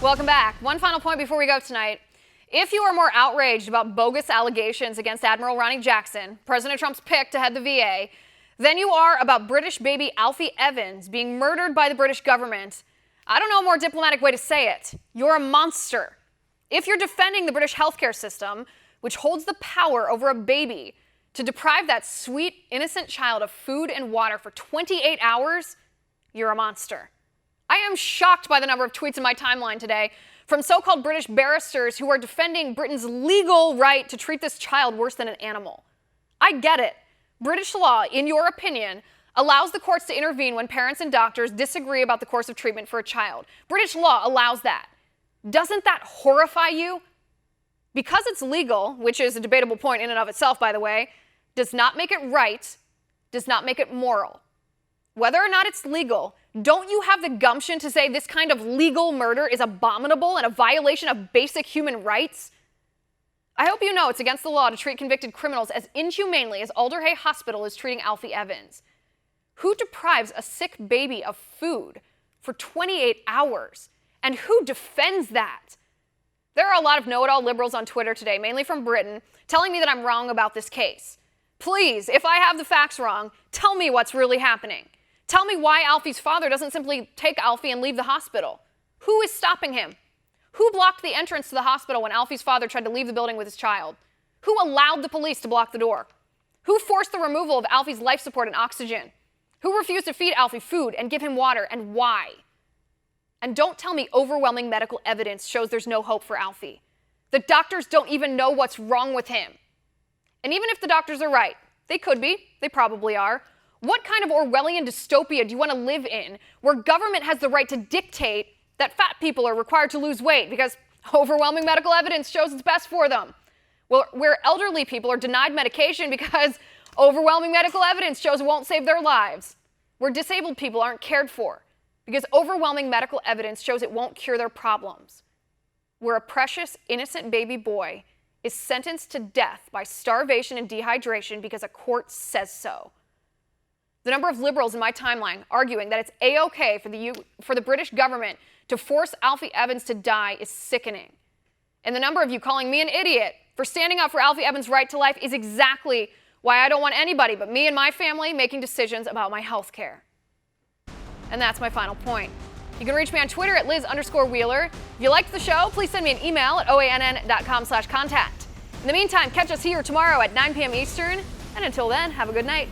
Welcome back. One final point before we go tonight. If you are more outraged about bogus allegations against Admiral Ronnie Jackson, President Trump's pick to head the VA, than you are about British baby Alfie Evans being murdered by the British government, I don't know a more diplomatic way to say it. You're a monster. If you're defending the British healthcare system, which holds the power over a baby to deprive that sweet, innocent child of food and water for 28 hours, you're a monster. I am shocked by the number of tweets in my timeline today from so-called British barristers who are defending Britain's legal right to treat this child worse than an animal. I get it. British law, in your opinion, allows the courts to intervene when parents and doctors disagree about the course of treatment for a child. British law allows that. Doesn't that horrify you? Because it's legal, which is a debatable point in and of itself, by the way, does not make it right, does not make it moral. Whether or not it's legal, don't you have the gumption to say this kind of legal murder is abominable and a violation of basic human rights? I hope you know it's against the law to treat convicted criminals as inhumanely as Alderhay Hospital is treating Alfie Evans. Who deprives a sick baby of food for 28 hours? And who defends that? There are a lot of know-it-all liberals on Twitter today, mainly from Britain, telling me that I'm wrong about this case. Please, if I have the facts wrong, tell me what's really happening. Tell me why Alfie's father doesn't simply take Alfie and leave the hospital. Who is stopping him? Who blocked the entrance to the hospital when Alfie's father tried to leave the building with his child? Who allowed the police to block the door? Who forced the removal of Alfie's life support and oxygen? Who refused to feed Alfie food and give him water, and why? And don't tell me overwhelming medical evidence shows there's no hope for Alfie. The doctors don't even know what's wrong with him. And even if the doctors are right, they could be, they probably are, what kind of Orwellian dystopia do you want to live in where government has the right to dictate that fat people are required to lose weight because overwhelming medical evidence shows it's best for them? Well, where elderly people are denied medication because overwhelming medical evidence shows it won't save their lives. Where disabled people aren't cared for because overwhelming medical evidence shows it won't cure their problems. Where a precious, innocent baby boy is sentenced to death by starvation and dehydration because a court says so. The number of liberals in my timeline arguing that it's A-OK for the British government to force Alfie Evans to die is sickening. And the number of you calling me an idiot for standing up for Alfie Evans' right to life is exactly why I don't want anybody but me and my family making decisions about my health care. And that's my final point. You can reach me on Twitter at Liz_Wheeler. If you liked the show, please send me an email at oann.com/contact. In the meantime, catch us here tomorrow at 9 p.m. Eastern. And until then, have a good night.